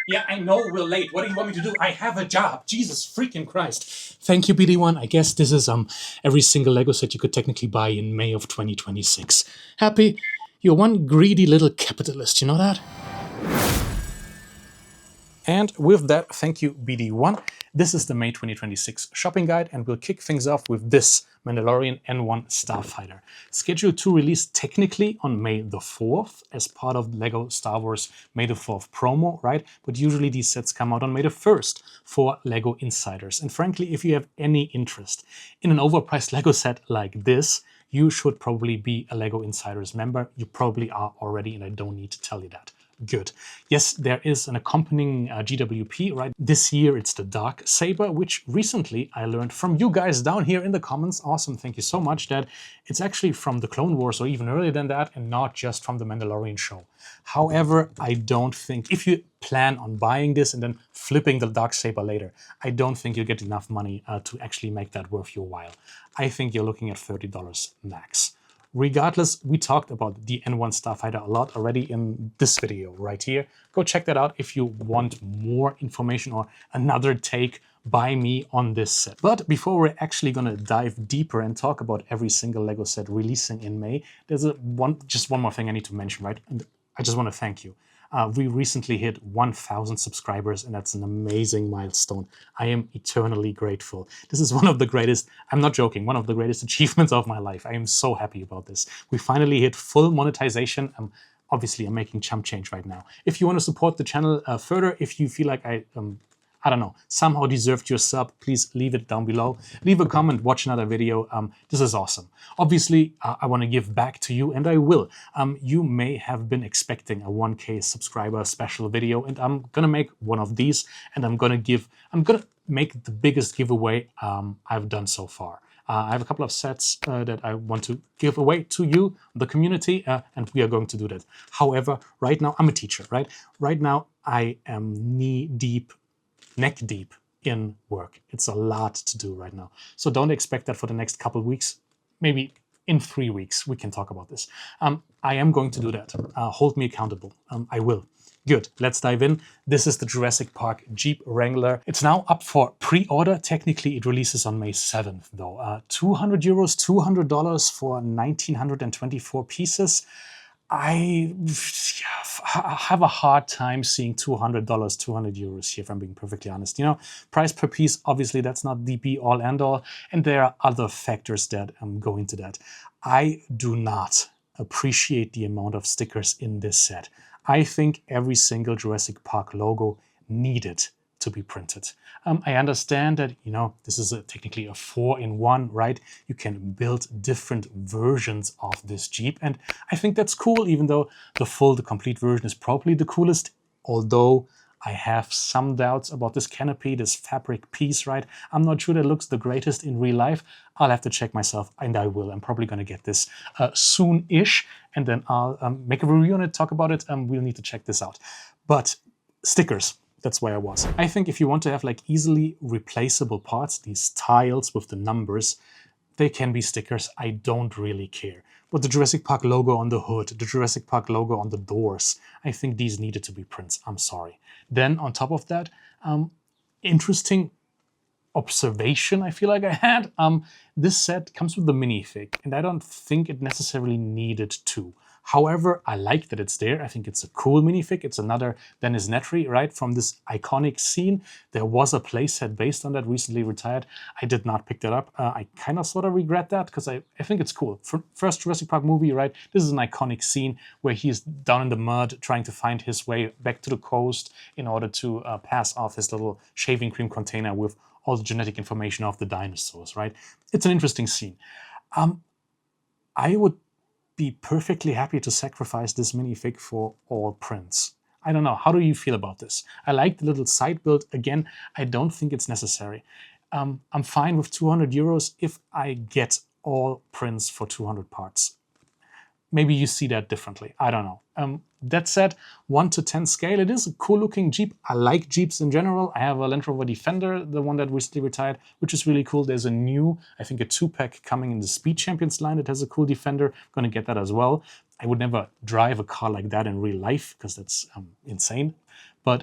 Yeah, I know we're late. What do you want me to do? I have a job. Jesus freaking Christ. Thank you, BD1. I guess this is every single Lego set you could technically buy in May of 2026. Happy? You're one greedy little capitalist, you know that? And with that, thank you, BD1. This is the May 2026 shopping guide, and we'll kick things off with this Mandalorian N1 Starfighter. Scheduled to release technically on May the 4th as part of LEGO Star Wars May the 4th promo, right? But usually these sets come out on May the 1st for LEGO insiders. And frankly, if you have any interest in an overpriced LEGO set like this, you should probably be a LEGO Insiders member. You probably are already, and I don't need to tell you that. Good. Yes, there is an accompanying GWP, right? This year it's the Dark Saber, which recently I learned from you guys down here in the comments. Awesome, thank you so much, that it's actually from the Clone Wars or even earlier than that, and not just from the Mandalorian show. However, I don't think, if you plan on buying this and then flipping the Dark Saber later, I don't think you'll get enough money to actually make that worth your while. I think you're looking at $30 max. Regardless, we talked about the N1 Starfighter a lot already in this video right here. Go check that out if you want more information or another take by me on this set. But before we're actually going to dive deeper and talk about every single LEGO set releasing in May, there's just one more thing I need to mention, right? And I just want to thank you. We recently hit 1,000 subscribers, and that's an amazing milestone. I am eternally grateful. This is one of the greatest, I'm not joking, one of the greatest achievements of my life. I am so happy about this. We finally hit full monetization. Obviously, I'm making chump change right now. If you want to support the channel further, if you feel like I don't know, somehow deserved your sub, please leave it down below. Leave a comment, watch another video. This is awesome. Obviously, I want to give back to you, and I will. You may have been expecting a 1K subscriber special video, and I'm going to make one of these, and I'm going to make the biggest giveaway I've done so far. I have a couple of sets that I want to give away to you, the community, and we are going to do that. However, right now, I'm a teacher, right? Right now, I am neck deep in work. It's a lot to do right now. So don't expect that for the next couple of weeks. Maybe in 3 weeks, we can talk about this. I am going to do that. Hold me accountable. I will. Good, let's dive in. This is the Jurassic Park Jeep Wrangler. It's now up for pre-order. Technically, it releases on May 7th, though. 200 euros, $200 for 1,924 pieces. I have a hard time seeing $200, 200 euros here, if I'm being perfectly honest. You know, price per piece, obviously, that's not the be-all, end-all, and there are other factors that go into that. I do not appreciate the amount of stickers in this set. I think every single Jurassic Park logo needed to be printed. I understand that, you know, this is technically a 4-in-1, right? You can build different versions of this Jeep, and I think that's cool, even though the complete version is probably the coolest, although I have some doubts about this canopy, this fabric piece, right? I'm not sure that looks the greatest in real life. I'll have to check myself, and I will. I'm probably going to get this soon-ish, and then I'll make a review on it, talk about it. We'll need to check this out. But stickers. That's where I was. I think if you want to have like easily replaceable parts, these tiles with the numbers, they can be stickers. I don't really care. But the Jurassic Park logo on the hood, the Jurassic Park logo on the doors, I think these needed to be prints. I'm sorry. Then on top of that, interesting observation I feel like I had. This set comes with the minifig, and I don't think it necessarily needed to. However, I like that it's there. I think it's a cool minifig. It's another Dennis Nedry, right, from this iconic scene. There was a playset based on that, recently retired. I did not pick that up. I kind of sort of regret that because I think it's cool. First Jurassic Park movie, right? This is an iconic scene where he's down in the mud trying to find his way back to the coast in order to pass off his little shaving cream container with all the genetic information of the dinosaurs, right? It's an interesting scene. I would be perfectly happy to sacrifice this minifig for all prints. I don't know. How do you feel about this? I like the little side build. Again, I don't think it's necessary. I'm fine with 200 euros if I get all prints for 200 parts. Maybe you see that differently. I don't know. That said, 1 to 10 scale, it is a cool looking Jeep. I like Jeeps in general. I have a Land Rover Defender, the one that recently retired, which is really cool. There's a new, I think a 2-pack coming in the Speed Champions line that has a cool Defender. I'm going to get that as well. I would never drive a car like that in real life because that's insane. But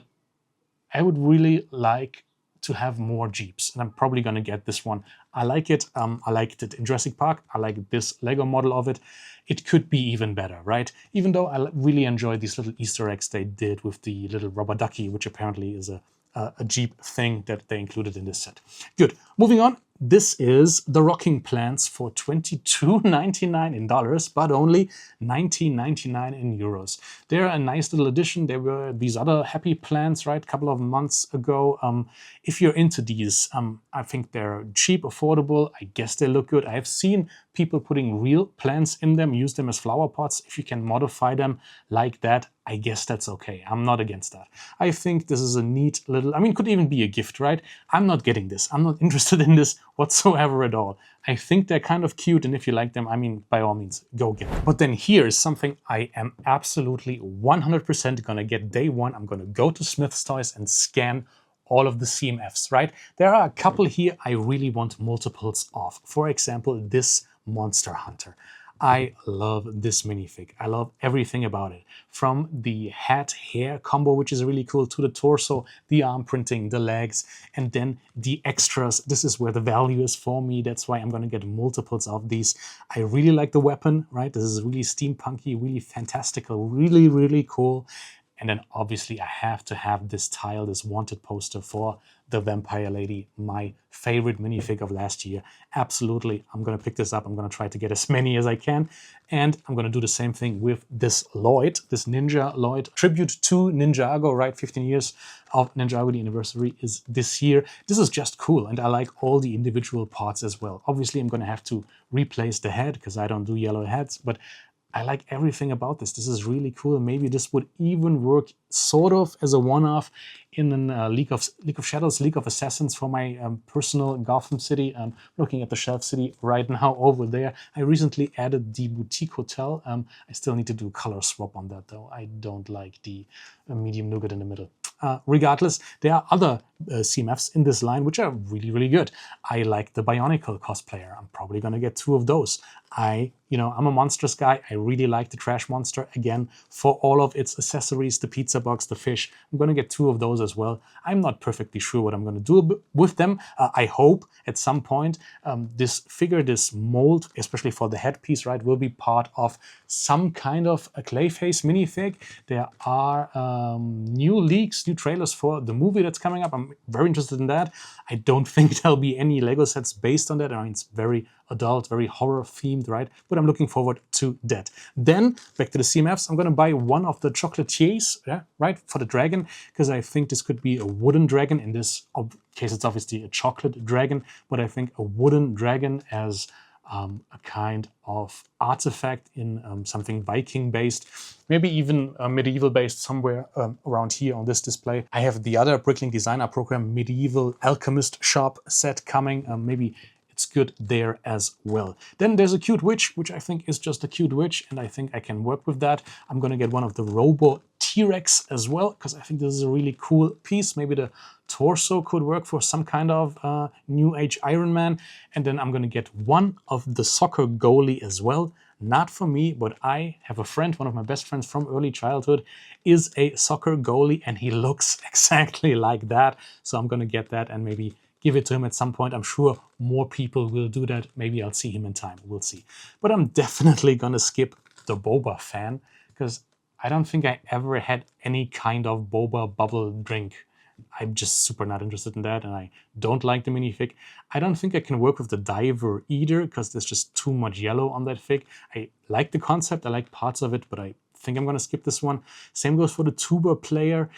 I would really like to have more Jeeps, and I'm probably gonna get this one. I like it. I liked it in Jurassic Park. I like this Lego model of it. It could be even better, right? Even though I really enjoy these little Easter eggs they did with the little rubber ducky, which apparently is a Jeep thing that they included in this set. Good. Moving on. This is the rocking plants for $22.99 in dollars, but only $19.99 in euros. They're a nice little addition. There were these other happy plants, right, a couple of months ago. If you're into these, I think they're cheap, affordable. I guess they look good. I have seen people putting real plants in them, use them as flower pots. If you can modify them like that, I guess that's okay. I'm not against that. I think this is a neat little, I mean, could even be a gift, right? I'm not getting this. I'm not interested in this whatsoever at all. I think they're kind of cute, and if you like them, I mean, by all means, go get them. But then here is something I am absolutely 100% gonna get day one. I'm gonna go to Smith's Toys and scan all of the CMFs, right? There are a couple here I really want multiples of. For example, this Monster Hunter. I love this minifig. I love everything about it. From the hat-hair combo, which is really cool, to the torso, the arm printing, the legs, and then the extras. This is where the value is for me. That's why I'm going to get multiples of these. I really like the weapon, right? This is really steampunky, really fantastical, really, really cool. And then obviously I have to have this tile, this wanted poster for the Vampire Lady, my favorite minifig of last year. Absolutely, I'm gonna pick this up. I'm gonna try to get as many as I can. And I'm gonna do the same thing with this Lloyd, this Ninja Lloyd. Tribute to Ninjago, right? 15 years of Ninjago, the anniversary is this year. This is just cool, and I like all the individual parts as well. Obviously, I'm gonna have to replace the head because I don't do yellow heads, but I like everything about this. This is really cool. Maybe this would even work sort of as a one-off in a League of Shadows, League of Assassins for my personal Gotham City. I'm looking at the Shelf City right now over there. I recently added the Boutique Hotel. I still need to do a color swap on that though. I don't like the medium nougat in the middle. Regardless, there are other CMFs in this line which are really, really good. I like the Bionicle cosplayer. I'm probably gonna get 2 of those. I'm a monsters guy. I really like the Trash Monster. Again, for all of its accessories, the pizza box, the fish, I'm gonna get 2 of those as well. I'm not perfectly sure what I'm gonna do with them. I hope at some point this figure, this mold, especially for the headpiece, right, will be part of some kind of a Clayface minifig. There are new leaks, new trailers for the movie that's coming up. I'm very interested in that. I don't think there'll be any Lego sets based on that. I mean, it's very adult, very horror themed, right? But I'm looking forward to that. Then back to the CMFs, I'm gonna buy one of the chocolatiers, yeah, right, for the dragon, because I think this could be a wooden dragon. In this case, it's obviously a chocolate dragon, but I think a wooden dragon as a kind of artifact in something Viking-based, maybe even medieval-based somewhere around here on this display. I have the other Bricklink Designer Program Medieval Alchemist Shop set coming. Maybe it's good there as well. Then there's a cute witch, which I think is just a cute witch, and I think I can work with that. I'm gonna get one of the Robo T-Rex as well, because I think this is a really cool piece. Maybe the torso could work for some kind of new age Iron Man. And then I'm gonna get one of the soccer goalie as well. Not for me, but I have a friend, one of my best friends from early childhood, is a soccer goalie, and he looks exactly like that. So I'm gonna get that and maybe give it to him at some point. I'm sure more people will do that. Maybe I'll see him in time, we'll see. But I'm definitely gonna skip the Boba fan, because I don't think I ever had any kind of Boba bubble drink. I'm just super not interested in that, and I don't like the minifig. I don't think I can work with the diver either, because there's just too much yellow on that fig. I like the concept, I like parts of it, but I think I'm gonna skip this one. Same goes for the tuba player.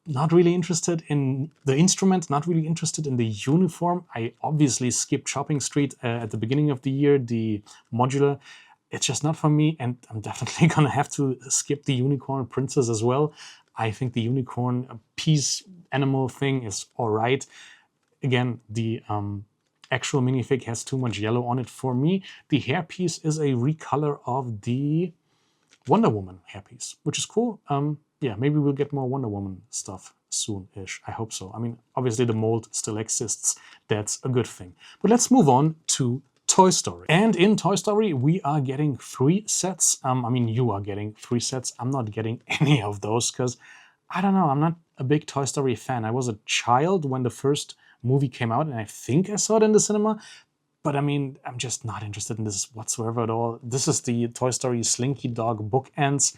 Not really interested in the instrument, not really interested in the uniform. I obviously skipped Shopping Street at the beginning of the year, the modular. It's just not for me, and I'm definitely gonna have to skip the unicorn princess as well. I think the unicorn piece animal thing is all right. Again, the actual minifig has too much yellow on it for me. The hairpiece is a recolor of the Wonder Woman hairpiece, which is cool. Yeah, maybe we'll get more Wonder Woman stuff soon-ish. I hope so. I mean, obviously the mold still exists. That's a good thing. But let's move on to Toy Story. And in Toy Story, we are getting 3 sets. I mean, you are getting 3 sets. I'm not getting any of those because I don't know, I'm not a big Toy Story fan. I was a child when the first movie came out, and I think I saw it in the cinema. But I mean, I'm just not interested in this whatsoever at all. This is the Toy Story Slinky Dog bookends.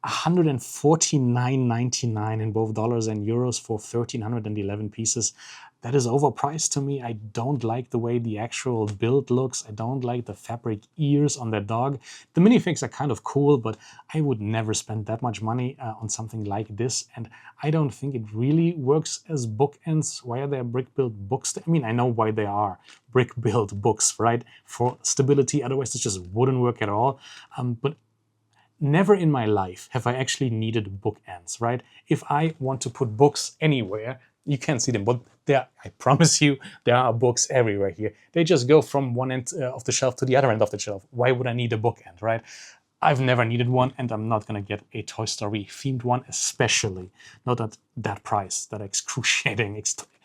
149.99 in both dollars and euros for 1,311 pieces. That is overpriced to me. I don't like the way the actual build looks. I don't like the fabric ears on that dog. The minifigs are kind of cool, but I would never spend that much money on something like this. And I don't think it really works as bookends. Why are there brick-built books? I mean, I know why they are brick-built books, right? For stability, otherwise it just wouldn't work at all. But never in my life have I actually needed bookends, right? If I want to put books anywhere, you can't see them, but there, I promise you, there are books everywhere here. They just go from one end of the shelf to the other end of the shelf. Why would I need a bookend, right? I've never needed one, and I'm not going to get a Toy Story themed one, especially not at that price, that excruciating,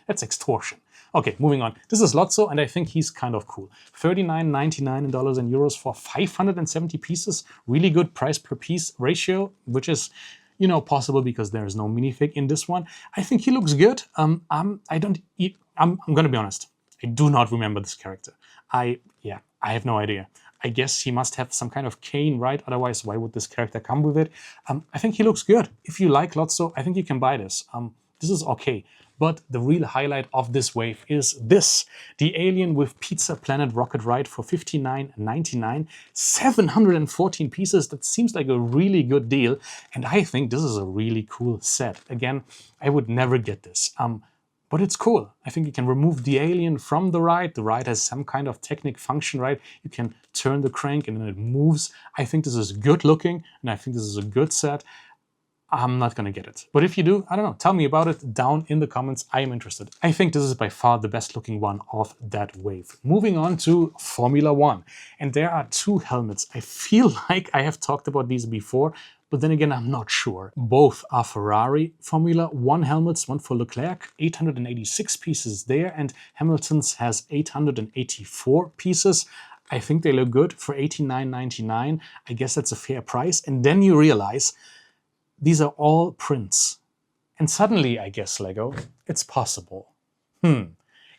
that's extortion. Okay, moving on. This is Lotso, and I think he's kind of cool. $39.99 in dollars and euros for 570 pieces. Really good price per piece ratio, which is, you know, possible because there is no minifig in this one. I think he looks good. I'm gonna be honest. I do not remember this character. I have no idea. I guess he must have some kind of cane, right? Otherwise, why would this character come with it? I think he looks good. If you like Lotso, I think you can buy this. This is okay. But the real highlight of this wave is this. The Alien with Pizza Planet Rocket Ride for $59.99. 714 pieces. That seems like a really good deal. And I think this is a really cool set. Again, I would never get this. But it's cool. I think you can remove the alien from the ride. The ride has some kind of technic function, right? You can turn the crank and then it moves. I think this is good looking, and I think this is a good set. I'm not gonna get it. But if you do, I don't know, tell me about it down in the comments. I am interested. I think this is by far the best looking one of that wave. Moving on to Formula One. And there are two helmets. I feel like I have talked about these before, but then again, I'm not sure. Both are Ferrari Formula One helmets, one for Leclerc, 886 pieces there, and Hamilton's has 884 pieces. I think they look good for $89.99. I guess that's a fair price. And then you realize these are all prints. And suddenly, I guess, Lego, it's possible.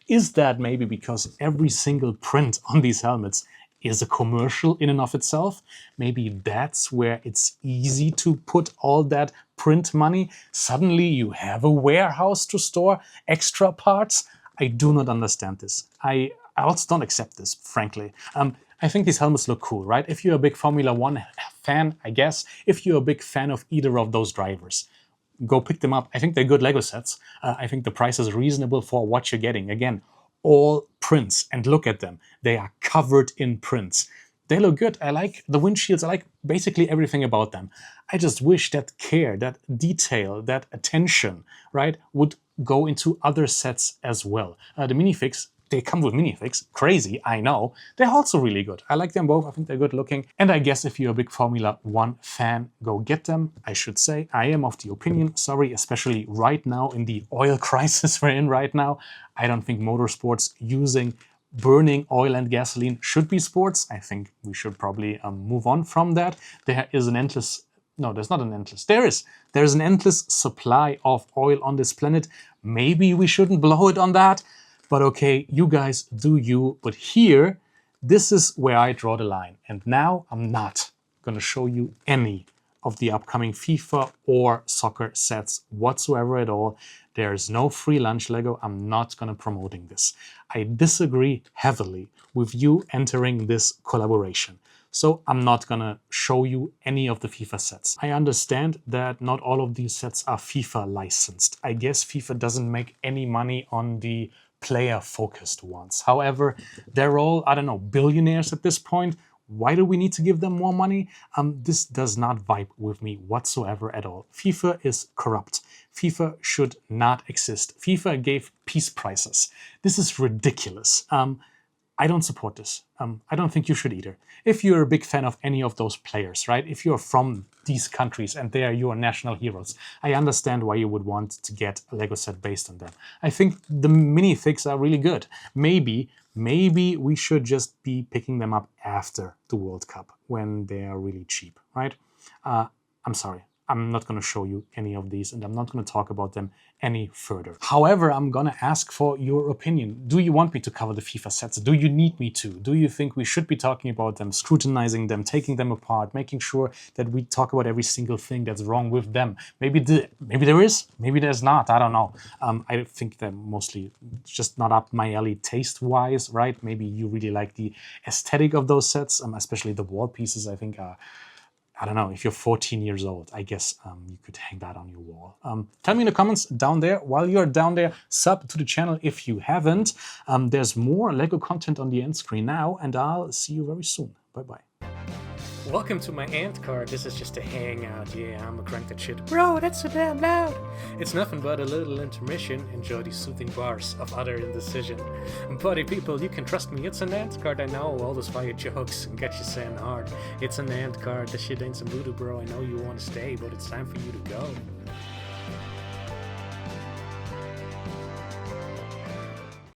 Is that maybe because every single print on these helmets is a commercial in and of itself? Maybe that's where it's easy to put all that print money. Suddenly you have a warehouse to store extra parts. I do not understand this. I also don't accept this, frankly. I think these helmets look cool, right? If you're a big Formula One fan, I guess. If you're a big fan of either of those drivers, go pick them up. I think they're good Lego sets. I think the price is reasonable for what you're getting. Again, all prints, and look at them. They are covered in prints. They look good. I like the windshields. I like basically everything about them. I just wish that care, that detail, that attention, right, would go into other sets as well. The minifigs, they come with minifigs. Crazy, I know. They're also really good. I like them both. I think they're good looking. And I guess if you're a big Formula One fan, go get them. I should say, I am of the opinion, sorry, especially right now in the oil crisis we're in right now, I don't think motorsports using burning oil and gasoline should be sports. I think we should probably move on from that. There is an endless... No, there's not an endless. There's an endless supply of oil on this planet. Maybe we shouldn't blow it on that. But okay, you guys do you. But here, this is where I draw the line. And now I'm not going to show you any of the upcoming FIFA or soccer sets whatsoever at all. There's no free lunch, Lego. I'm not going to promoting this. I disagree heavily with you entering this collaboration. So I'm not going to show you any of the FIFA sets. I understand that not all of these sets are FIFA licensed. I guess FIFA doesn't make any money on the player-focused ones. However, they're all, I don't know, billionaires at this point. Why do we need to give them more money? This does not vibe with me whatsoever at all. FIFA is corrupt. FIFA should not exist. FIFA gave peace prizes. This is ridiculous. I don't support this. I don't think you should either. If you're a big fan of any of those players, right? If you're from these countries and they are your national heroes, I understand why you would want to get a Lego set based on them. I think the minifigs are really good. Maybe we should just be picking them up after the World Cup when they are really cheap, right? I'm sorry. I'm not going to show you any of these, and I'm not going to talk about them any further. However, I'm going to ask for your opinion. Do you want me to cover the FIFA sets? Do you need me to? Do you think we should be talking about them, scrutinizing them, taking them apart, making sure that we talk about every single thing that's wrong with them? Maybe there is, maybe there's not. I don't know. I think they're mostly just not up my alley taste-wise, right? Maybe you really like the aesthetic of those sets, especially the wall pieces. I think I don't know, if you're 14 years old, I guess you could hang that on your wall. Tell me in the comments down there. While you're down there, sub to the channel if you haven't. There's more LEGO content on the end screen now, and I'll see you very soon. Bye-bye. Welcome to my ant card. This is just a hangout. Yeah, I'm a crank that shit. Bro, that's so damn loud. It's nothing but a little intermission. Enjoy these soothing bars of utter indecision. Buddy people, you can trust me. It's an ant card. I know all those fire jokes and get you saying hard. It's an ant card. This shit ain't some voodoo, bro. I know you want to stay, but it's time for you to go.